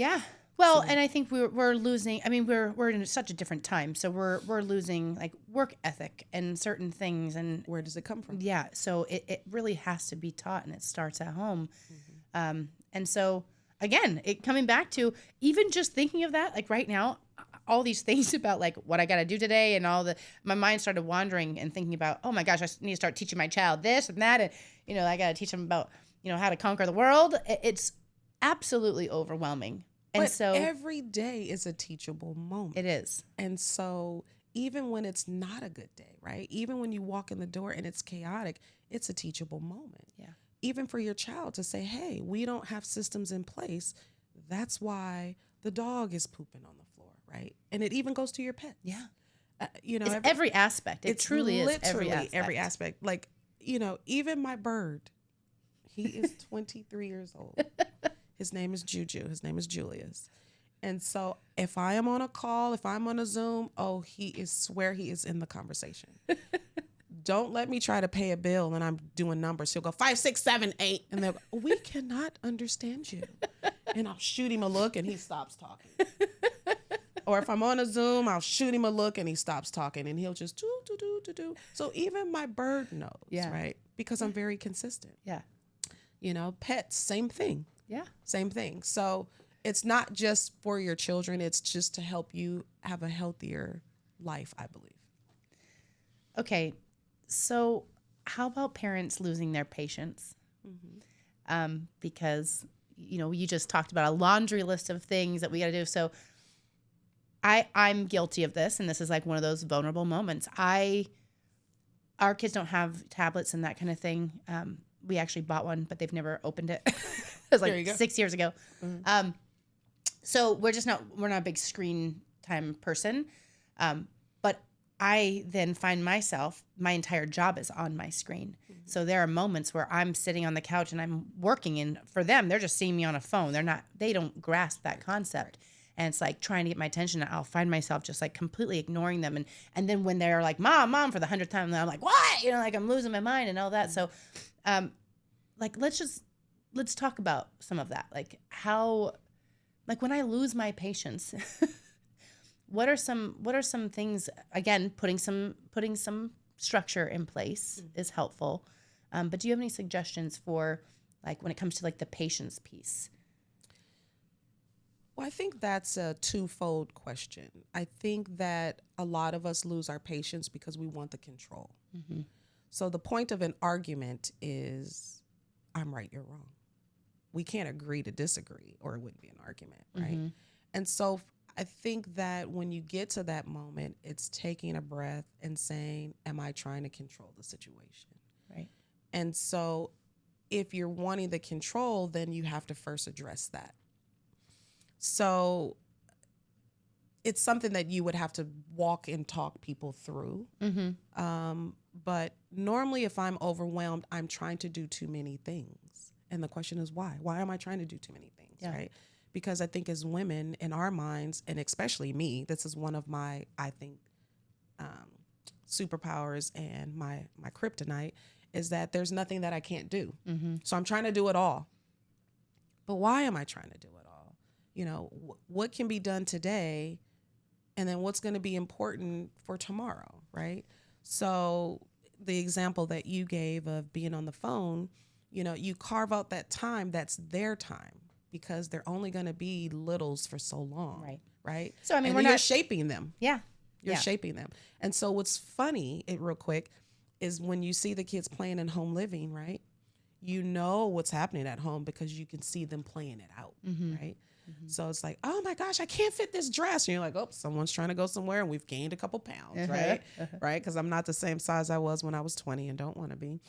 Yeah. Well, and I think we're losing. I mean, we're in such a different time, so we're losing like work ethic and certain things. And Where does it come from? yeah, so it really has to be taught, and it starts at home. And so again, it coming back to even just thinking of that, like right now, all these things about like what I got to do today, and my mind started wandering and thinking about, oh my gosh, I need to start teaching my child this and that, and I got to teach them about how to conquer the world. It's absolutely overwhelming. And But so every day is a teachable moment. it is. And so even when it's not a good day, right? Even when you walk in the door and it's chaotic, it's a teachable moment. Yeah. Even for your child to say, hey, we don't have systems in place. That's why the dog is pooping on the floor, right? And it even goes to your pets. Yeah. It's every aspect. It truly is literally every aspect. Like, even my bird, he is 23 years old. His name is His name is Julius. And so if I am on a call, if I'm on a Zoom, he is in the conversation. Don't let me try to pay a bill and I'm doing numbers. He'll go 5, 6, 7, 8. And they'll go, we cannot understand you. And I'll shoot him a look and he stops talking. Or if I'm on a Zoom, I'll shoot him a look and he stops talking and he'll just do. So even my bird knows, right? Because I'm very consistent. Yeah. Pets, same thing. Yeah. Same thing. So it's not just for your children. It's just to help you have a healthier life, I believe. Okay. So how about parents losing their patience? Because, you just talked about a laundry list of things that we got to do. So I'm guilty of this. And this is like one of those vulnerable moments. Our kids don't have tablets and that kind of thing. We actually bought one, but they've never opened it. It was like 6 years ago. Mm-hmm. So we're not a big screen time person. But I then find myself, my entire job is on my screen. Mm-hmm. So there are moments where I'm sitting on the couch and I'm working, and for them, they're just seeing me on a phone. They don't grasp that concept. And it's like trying to get my attention. I'll find myself just like completely ignoring them. And then when they're like, mom, for the 100th time, I'm like, what? Like I'm losing my mind and all that. Mm-hmm. So, like, let's talk about some of that. Like how, like when I lose my patience, what are some things, again, putting some structure in place is helpful. But do you have any suggestions for like when it comes to like the patience piece? Well, I think that's a twofold question. I think that a lot of us lose our patience because we want the control. Mm-hmm. So the point of an argument is, I'm right, you're wrong. We can't agree to disagree or it wouldn't be an argument, right? Mm-hmm. And so I think that when you get to that moment, it's taking a breath and saying, am I trying to control the situation? Right. And so if you're wanting the control, then you have to first address that. So it's something that you would have to walk and talk people through. Mm-hmm. But normally if I'm overwhelmed, I'm trying to do too many things. And the question is why? Why am I trying to do too many things, right? Because I think as women in our minds, and especially me, this is one of my, I think, superpowers and my kryptonite is that there's nothing that I can't do. Mm-hmm. So I'm trying to do it all. But why am I trying to do it all? What can be done today, and then what's going to be important for tomorrow, right? So the example that you gave of being on the phone, you carve out that time, that's their time, because they're only going to be littles for so long, right? So, I mean, you're shaping them. Yeah. You're shaping them. And so what's funny, real quick, is when you see the kids playing in home living, right? You know what's happening at home because you can see them playing it out, mm-hmm. right? Mm-hmm. So it's like, oh my gosh, I can't fit this dress. And you're like, oh, someone's trying to go somewhere and we've gained a couple pounds, right? Right? Because I'm not the same size I was when I was 20 and don't want to be.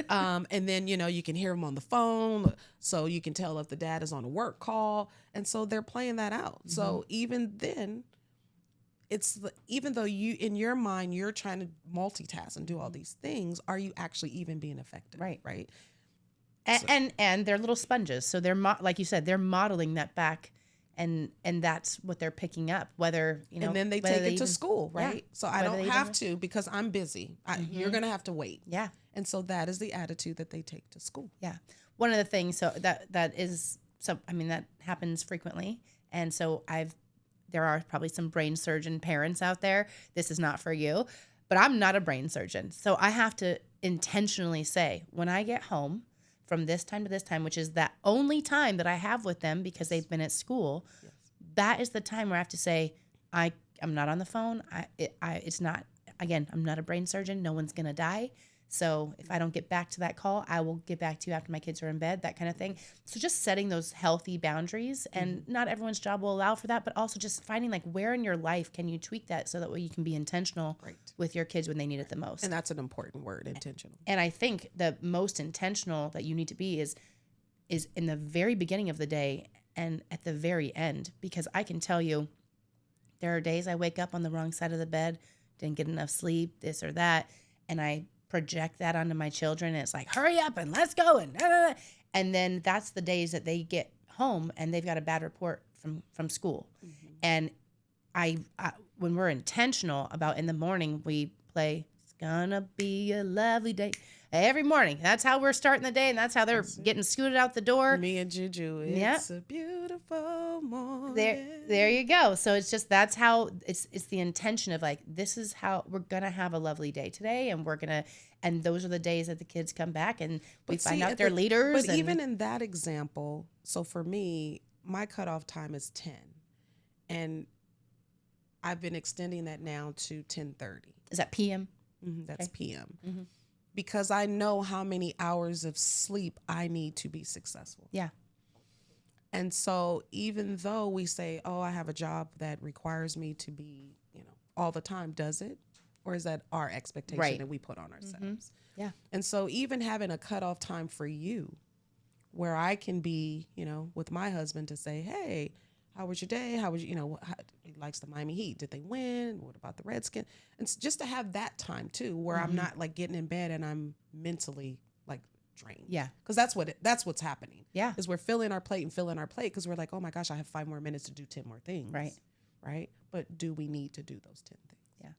And then, you can hear them on the phone. So you can tell if the dad is on a work call. And so they're playing that out. Mm-hmm. So even then, even though you, in your mind, you're trying to multitask and do all these things, are you actually even being effective? Right. And they're little sponges. So they're, like you said, they're modeling that back, and that's what they're picking up, whether, and then they take it to school, right? Yeah. So I don't have to because I'm busy. Mm-hmm. You're going to have to wait. Yeah. And so that is the attitude that they take to school. Yeah. One of the things, so that is so I mean that happens frequently, and so there are probably some brain surgeon parents out there. This is not for you, but I'm not a brain surgeon, so I have to intentionally say when I get home from this time to this time, which is that only time that I have with them because they've been at school. Yes. That is the time where I have to say I'm not on the phone. It's not. Again, I'm not a brain surgeon. No one's gonna die. So if I don't get back to that call, I will get back to you after my kids are in bed, that kind of thing. So just setting those healthy boundaries, and not everyone's job will allow for that, but also just finding like where in your life can you tweak that so that way you can be intentional with your kids when they need it the most. And that's an important word, intentional. And I think the most intentional that you need to be is in the very beginning of the day and at the very end, because I can tell you there are days I wake up on the wrong side of the bed, didn't get enough sleep, this or that, and I project that onto my children, and it's like, hurry up and let's go, and then that's the days that they get home and they've got a bad report from school. And I when we're intentional about in the morning, we play "It's Gonna Be a Lovely Day" every morning. That's how we're starting the day, and that's how they're getting scooted out the door. Me and Juju, it's a beautiful morning. There you go. So it's just, that's how it's the intention of like, this is how we're gonna have a lovely day today, and those are the days that the kids come back and we find out they're leaders. But even in that example, so for me, my cutoff time is 10, and I've been extending that now to 10:30. Is that PM? That's PM. Because I know how many hours of sleep I need to be successful. Yeah. And so even though we say, oh, I have a job that requires me to be, all the time, does it? Or is that our expectation that we put on ourselves? Yeah. And so even having a cutoff time for you where I can be, with my husband to say, hey, how was your day? How was he likes the Miami Heat. Did they win? What about the Redskins? And just to have that time too, where I'm not like getting in bed and I'm mentally like drained. Yeah. Because that's what's happening. Yeah. Is we're filling our plate because we're like, oh my gosh, I have 5 more minutes to do 10 more things. Right. But do we need to do those 10 things? Yeah.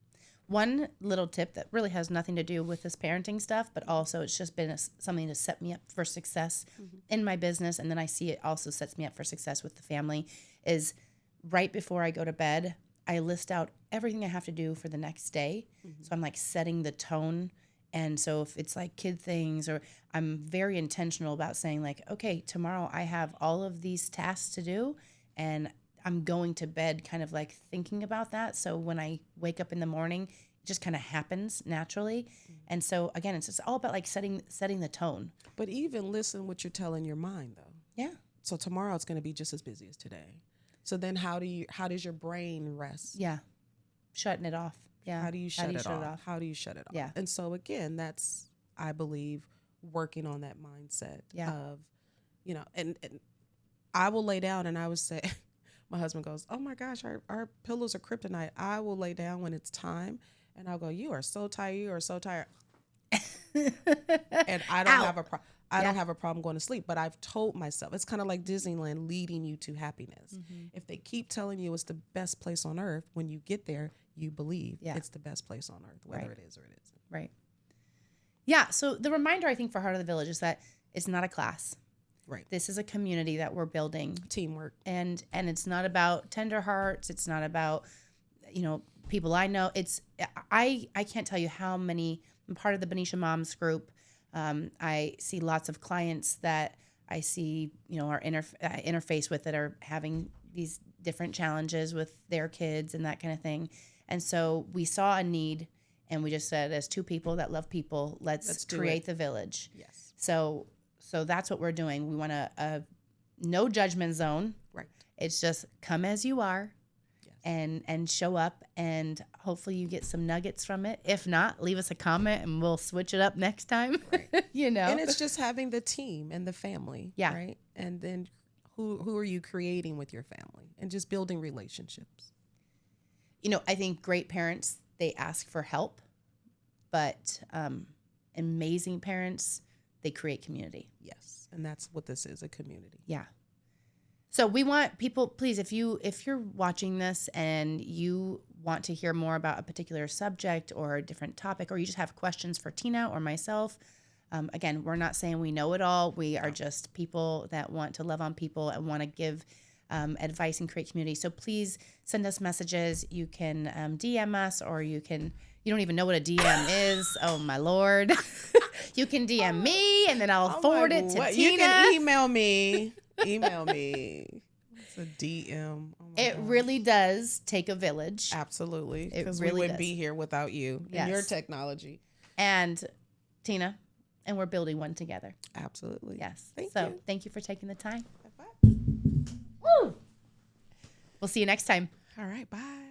One little tip that really has nothing to do with this parenting stuff, but also it's just been something to set me up for success in my business. And then I see it also sets me up for success with the family is right before I go to bed, I list out everything I have to do for the next day. So I'm like setting the tone. And so if it's like kid things, or I'm very intentional about saying like, okay, tomorrow I have all of these tasks to do, and I'm going to bed kind of like thinking about that. So when I wake up in the morning, it just kind of happens naturally. And so again, it's just all about like setting the tone. But even listen what you're telling your mind though. Yeah. So tomorrow it's going to be just as busy as today. So then how does your brain rest? Yeah. Shutting it off. Yeah. How do you shut it off? How do you shut it off? Yeah. And so again, that's, I believe, working on that mindset of, and I will lay down and I would say, my husband goes, oh my gosh, our pillows are kryptonite. I will lay down when it's time and I'll go, you are so tired. You are so tired. And I don't have a problem. I don't have a problem going to sleep, but I've told myself, it's kind of like Disneyland leading you to happiness. If they keep telling you it's the best place on earth, when you get there, you believe it's the best place on earth, whether it is or it isn't. Right. Yeah. So the reminder, I think, for Heart of the Village is that it's not a class. Right. This is a community that we're building. Teamwork. And it's not about tender hearts. It's not about, people I know. I can't tell you how many, I'm part of the Benicia Moms group. I see lots of clients that I see, our interface with that are having these different challenges with their kids and that kind of thing. And so we saw a need, and we just said, as two people that love people, let's create the village. Yes. So that's what we're doing. We want a no judgment zone. Right. It's just come as you are. And show up, and hopefully you get some nuggets from it. If not, leave us a comment and we'll switch it up next time. Right. And it's just having the team and the family. Yeah. Right. And then who are you creating with your family, and just building relationships. I think great parents, they ask for help, but amazing parents, they create community. Yes. And that's what this is, a community. Yeah. So we want people, please, if you're watching this and you want to hear more about a particular subject or a different topic, or you just have questions for Tina or myself, Again, we're not saying we know it all. We are just people that want to love on people and want to give advice and create community. So please send us messages. You can DM us, or you don't even know what a DM is. Oh my Lord. You can DM me, and then I'll forward it to Tina. You can email me. It's a DM. Oh it really does take a village. Absolutely. It Because really we wouldn't does. be here without you and your technology. And Tina, and we're building one together. Absolutely. Yes. Thank you. Thank you for taking the time. Bye-bye. Woo! We'll see you next time. All right. Bye.